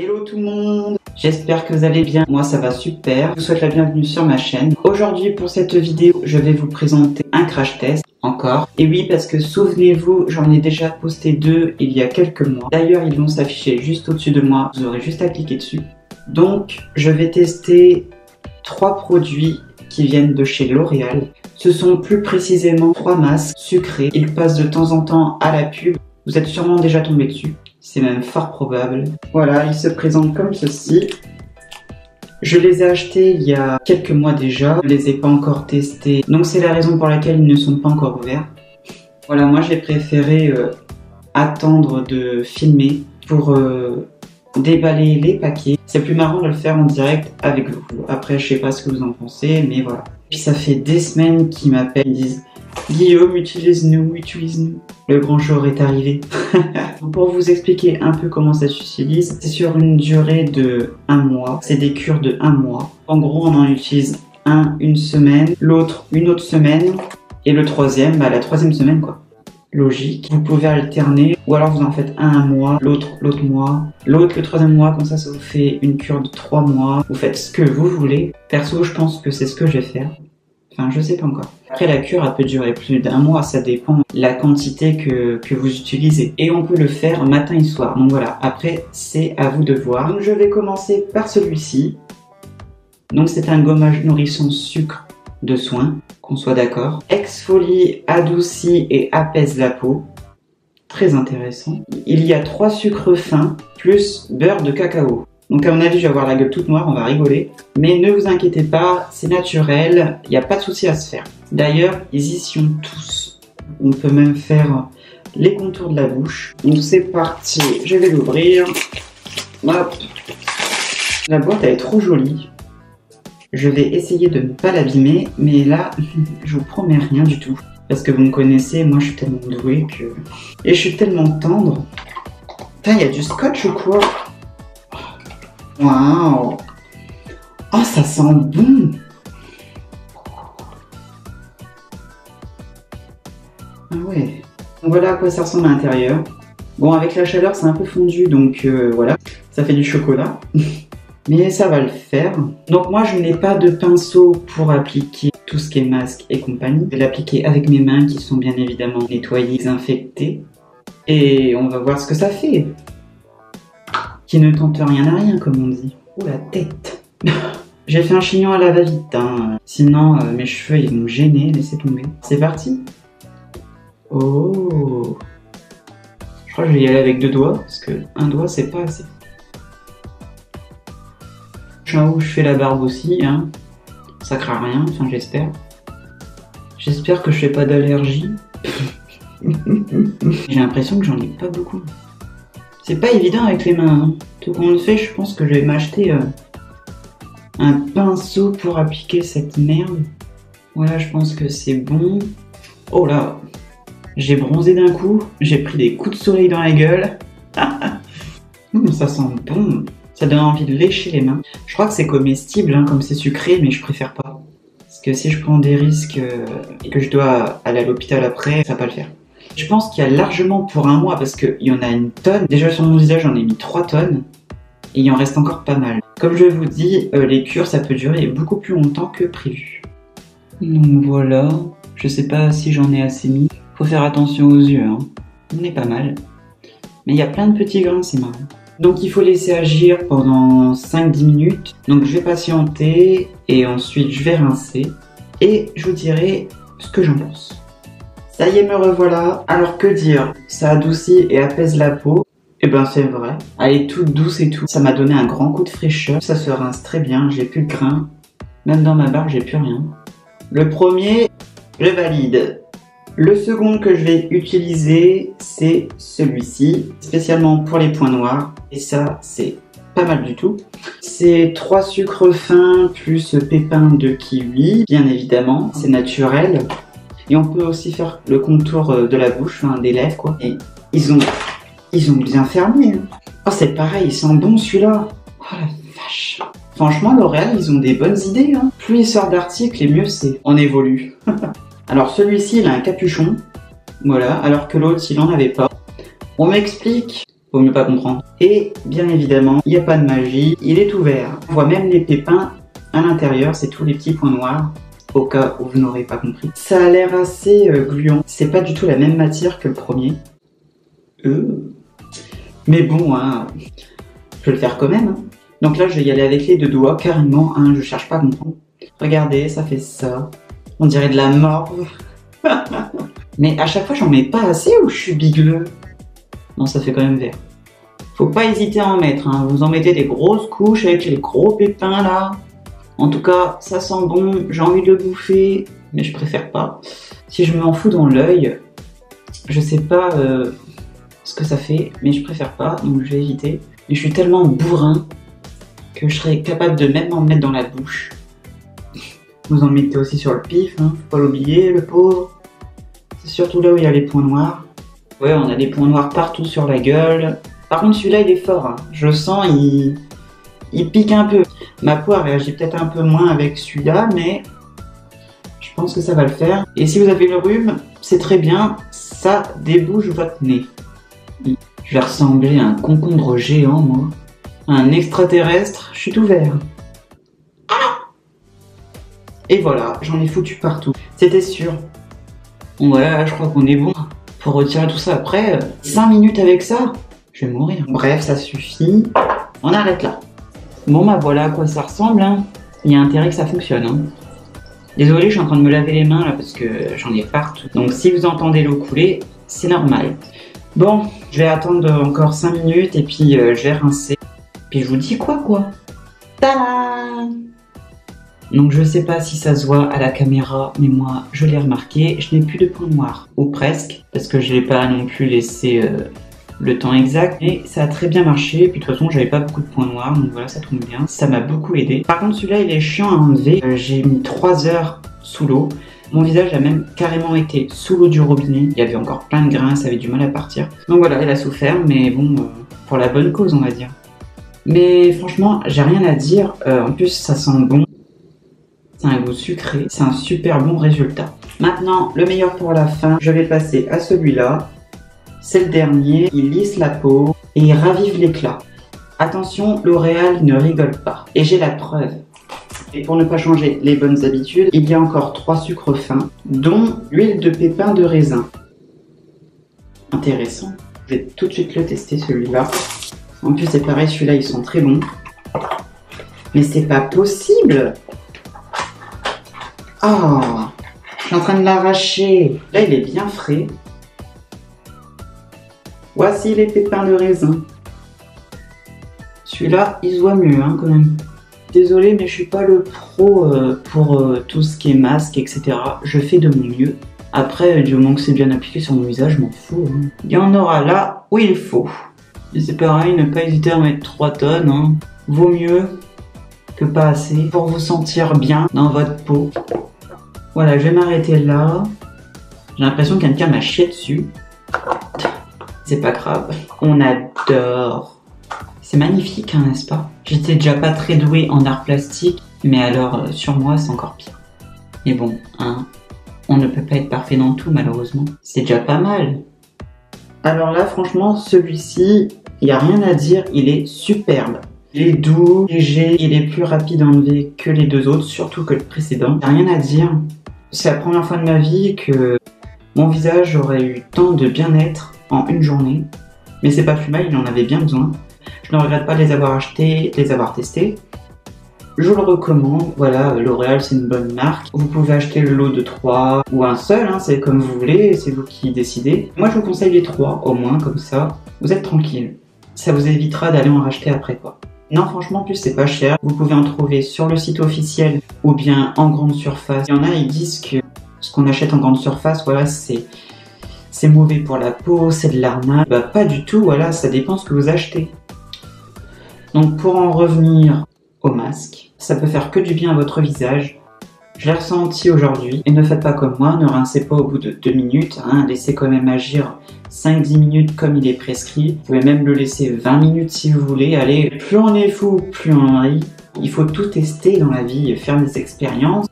Hello tout le monde, j'espère que vous allez bien, moi ça va super, je vous souhaite la bienvenue sur ma chaîne. Aujourd'hui pour cette vidéo, je vais vous présenter un crash test, encore. Et oui, parce que souvenez-vous, j'en ai déjà posté 2 il y a quelques mois. D'ailleurs, ils vont s'afficher juste au-dessus de moi, vous aurez juste à cliquer dessus. Donc, je vais tester 3 produits qui viennent de chez L'Oréal. Ce sont plus précisément 3 masques sucrés. Ils passent de temps en temps à la pub. Vous êtes sûrement déjà tombé dessus. C'est même fort probable. Voilà, ils se présentent comme ceci. Je les ai achetés il y a quelques mois déjà. Je ne les ai pas encore testés. Donc c'est la raison pour laquelle ils ne sont pas encore ouverts. Voilà, moi j'ai préféré attendre de filmer pour déballer les paquets. C'est plus marrant de le faire en direct avec vous. Après, je sais pas ce que vous en pensez, mais voilà. Puis ça fait des semaines qu'ils m'appellent, ils disent Guillaume, utilise-nous, utilise-nous. Le grand jour est arrivé. Pour vous expliquer un peu comment ça s'utilise, c'est sur une durée de 1 mois. C'est des cures de 1 mois. En gros, on en utilise un une semaine, l'autre une autre semaine, et le troisième, la 3e semaine quoi. Logique. Vous pouvez alterner, ou alors vous en faites un mois, l'autre mois, l'autre le 3e mois, comme ça vous fait une cure de 3 mois. Vous faites ce que vous voulez. Perso, je pense que c'est ce que je vais faire. Enfin, je sais pas encore. Après, la cure, elle peut durer plus d'1 mois, ça dépend de la quantité que vous utilisez. Et on peut le faire matin et soir. Donc voilà, après, c'est à vous de voir. Donc je vais commencer par celui-ci. Donc c'est un gommage nourrissant sucre de soin, qu'on soit d'accord. Exfolie, adoucit et apaise la peau. Très intéressant. Il y a 3 sucres fins plus beurre de cacao. Donc à mon avis, je vais avoir la gueule toute noire, on va rigoler. Mais ne vous inquiétez pas, c'est naturel, il n'y a pas de souci à se faire. D'ailleurs, ils y sont tous. On peut même faire les contours de la bouche. Donc c'est parti, je vais l'ouvrir. Hop. La boîte, elle est trop jolie. Je vais essayer de ne pas l'abîmer, mais là, je vous promets rien du tout. Parce que vous me connaissez, moi je suis tellement douée que... Et je suis tellement tendre. Putain, il y a du scotch ou quoi? Waouh! Oh, ça sent bon! Ah ouais. Donc voilà à quoi ça ressemble à l'intérieur. Bon, avec la chaleur, c'est un peu fondu, donc voilà. Ça fait du chocolat. Mais ça va le faire. Donc moi, je n'ai pas de pinceau pour appliquer tout ce qui est masque et compagnie. Je vais l'appliquer avec mes mains qui sont bien évidemment nettoyées, désinfectées. Et on va voir ce que ça fait. Qui ne tente rien à rien, comme on dit. Oh la tête. J'ai fait un chignon à la va-vite, hein. Sinon mes cheveux ils vont me gêner, laissez tomber. C'est parti. Oh. Je crois que je vais y aller avec 2 doigts, parce que un doigt c'est pas assez. Où je fais la barbe aussi, hein. Ça craint rien, enfin j'espère. J'espère que je fais pas d'allergie. J'ai l'impression que j'en ai pas beaucoup. C'est pas évident avec les mains, hein. Tout comme on le fait, je pense que je vais m'acheter un pinceau pour appliquer cette merde. Voilà, je pense que c'est bon. Oh là, j'ai bronzé d'un coup, j'ai pris des coups de soleil dans la gueule. Ça sent bon. Ça donne envie de lécher les mains. Je crois que c'est comestible, hein, comme c'est sucré, mais je préfère pas. Parce que si je prends des risques et que je dois aller à l'hôpital après, ça va pas le faire. Je pense qu'il y a largement pour 1 mois, parce qu'il y en a une tonne. Déjà sur mon visage, j'en ai mis 3 tonnes. Et il en reste encore pas mal. Comme je vous dis, les cures, ça peut durer beaucoup plus longtemps que prévu. Donc voilà. Je sais pas si j'en ai assez mis. Faut faire attention aux yeux, hein. On est pas mal. Mais il y a plein de petits grains, c'est marrant. Donc il faut laisser agir pendant 5-10 minutes. Donc je vais patienter et ensuite je vais rincer. Et je vous dirai ce que j'en pense. Ça y est, me revoilà. Alors que dire? Ça adoucit et apaise la peau. Et ben c'est vrai. Elle est toute douce et tout. Ça m'a donné un grand coup de fraîcheur. Ça se rince très bien. J'ai plus de grains. Même dans ma barbe, j'ai plus rien. Le premier, je valide. Le second que je vais utiliser, c'est celui-ci, spécialement pour les points noirs. Et ça, c'est pas mal du tout. C'est 3 sucres fins plus pépins de kiwi, bien évidemment, c'est naturel. Et on peut aussi faire le contour de la bouche, enfin, des lèvres, quoi. Et ils ont bien fermé. Hein. Oh, c'est pareil, il sent bon celui-là. Oh la vache. Franchement, L'Oréal, ils ont des bonnes idées. Hein. Plus ils sortent d'articles, et mieux c'est. On évolue. Alors celui-ci, il a un capuchon. Voilà, alors que l'autre, il en avait pas. On m'explique Vaut mieux pas comprendre. Et bien évidemment, il n'y a pas de magie, il est ouvert. On voit même les pépins à l'intérieur, c'est tous les petits points noirs, au cas où vous n'aurez pas compris. Ça a l'air assez gluant, c'est pas du tout la même matière que le premier. Mais bon, hein, je vais le faire quand même. Hein. Donc là, je vais y aller avec les deux doigts, carrément, hein, je cherche pas à comprendre. Regardez, ça fait ça. On dirait de la morve. Mais à chaque fois, j'en mets pas assez ou je suis bigleux? Non, ça fait quand même vert. Faut pas hésiter à en mettre, hein. Vous en mettez des grosses couches avec les gros pépins là. En tout cas, ça sent bon, j'ai envie de le bouffer, mais je préfère pas. Si je m'en fous dans l'œil, je sais pas ce que ça fait, mais je préfère pas, donc je vais éviter. Mais je suis tellement bourrin que je serais capable de même m'en mettre dans la bouche. Vous en mettez aussi sur le pif, hein, faut pas l'oublier, le pauvre. C'est surtout là où il y a les points noirs. Ouais, on a des points noirs partout sur la gueule. Par contre, celui-là, il est fort. Hein. Je le sens, il pique un peu. Ma peau a réagi peut-être un peu moins avec celui-là, mais je pense que ça va le faire. Et si vous avez le rhume, c'est très bien, ça débouche votre nez. Je vais ressembler à un concombre géant, moi. Un extraterrestre, je suis tout vert. Et voilà, j'en ai foutu partout. C'était sûr. Bon voilà, je crois qu'on est bon. Faut retirer tout ça après. 5 minutes avec ça, je vais mourir. Bref, ça suffit. On arrête là. Bon bah voilà à quoi ça ressemble. Hein. Il y a intérêt que ça fonctionne. Hein. Désolé, je suis en train de me laver les mains là parce que j'en ai partout. Donc si vous entendez l'eau couler, c'est normal. Bon, je vais attendre encore 5 minutes et puis je vais rincer. Puis je vous dis quoi. Tadam! Donc je sais pas si ça se voit à la caméra, mais moi je l'ai remarqué, je n'ai plus de points noirs, ou presque, parce que je l'ai pas non plus laissé le temps exact, mais ça a très bien marché, puis de toute façon j'avais pas beaucoup de points noirs, donc voilà, ça tombe bien, ça m'a beaucoup aidé. Par contre celui-là il est chiant à enlever, j'ai mis 3 heures sous l'eau, mon visage a même carrément été sous l'eau du robinet, il y avait encore plein de grains, ça avait du mal à partir. Donc voilà, il a souffert, mais bon, pour la bonne cause on va dire. Mais franchement, j'ai rien à dire, en plus ça sent bon. C'est un goût sucré, c'est un super bon résultat. Maintenant, le meilleur pour la fin, je vais passer à celui-là. C'est le dernier, il lisse la peau et il ravive l'éclat. Attention, L'Oréal ne rigole pas. Et j'ai la preuve. Et pour ne pas changer les bonnes habitudes, il y a encore 3 sucres fins, dont l'huile de pépins de raisin. Intéressant. Je vais tout de suite le tester celui-là. En plus c'est pareil, celui-là ils sont très bons. Mais c'est pas possible! Oh, je suis en train de l'arracher. Là, il est bien frais. Voici les pépins de raisin. Celui-là, il se voit mieux, hein, quand même. Désolé, mais je suis pas le pro pour tout ce qui est masque, etc. Je fais de mon mieux. Après, du moment que c'est bien appliqué sur mon visage, je m'en fous. Hein. Il y en aura là où il faut. Et c'est pareil, ne pas hésiter à mettre 3 tonnes. Hein. Vaut mieux que pas assez pour vous sentir bien dans votre peau. Voilà, je vais m'arrêter là. J'ai l'impression que quelqu'un m'a chié dessus. C'est pas grave. On adore. C'est magnifique, hein, n'est-ce pas? J'étais déjà pas très douée en art plastique, mais alors sur moi, c'est encore pire. Mais bon, hein, on ne peut pas être parfait dans tout, malheureusement. C'est déjà pas mal. Alors là, franchement, celui-ci, il n'y a rien à dire, il est superbe. Il est doux, léger, il est plus rapide à enlever que les 2 autres, surtout que le précédent. Il n'y a rien à dire. C'est la première fois de ma vie que mon visage aurait eu tant de bien-être en une journée. Mais c'est pas plus mal, il en avait bien besoin. Je ne regrette pas de les avoir achetés, de les avoir testés. Je vous le recommande, voilà, L'Oréal c'est une bonne marque. Vous pouvez acheter le lot de 3 ou un seul, hein, c'est comme vous voulez, c'est vous qui décidez. Moi je vous conseille les 3 au moins, comme ça, vous êtes tranquille. Ça vous évitera d'aller en racheter après quoi. Non franchement en plus c'est pas cher, vous pouvez en trouver sur le site officiel ou bien en grande surface. Il y en a ils disent que ce qu'on achète en grande surface, voilà c'est mauvais pour la peau, c'est de l'arnaque. Bah pas du tout, voilà, ça dépend ce que vous achetez. Donc pour en revenir au masque, ça peut faire que du bien à votre visage. Je l'ai ressenti aujourd'hui. Et ne faites pas comme moi, ne rincez pas au bout de 2 minutes, hein, laissez quand même agir 5-10 minutes comme il est prescrit. Vous pouvez même le laisser 20 minutes si vous voulez. Allez, plus on est fou, plus on rit. Il faut tout tester dans la vie, faire des expériences.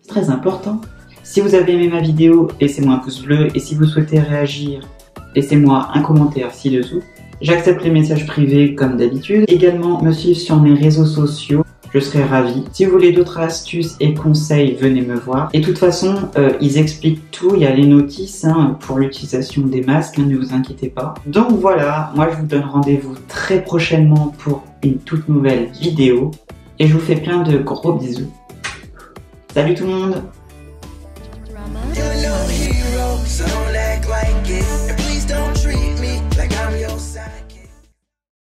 C'est très important. Si vous avez aimé ma vidéo, laissez-moi un pouce bleu. Et si vous souhaitez réagir, laissez-moi un commentaire ci-dessous. J'accepte les messages privés comme d'habitude. Également me suivre sur mes réseaux sociaux. Je serais ravie. Si vous voulez d'autres astuces et conseils, venez me voir. Et de toute façon, ils expliquent tout. Il y a les notices pour l'utilisation des masques, ne vous inquiétez pas. Donc voilà, moi je vous donne rendez-vous très prochainement pour une toute nouvelle vidéo. Et je vous fais plein de gros bisous. Salut tout le monde! You're no hero, so don't act like it. And please don't treat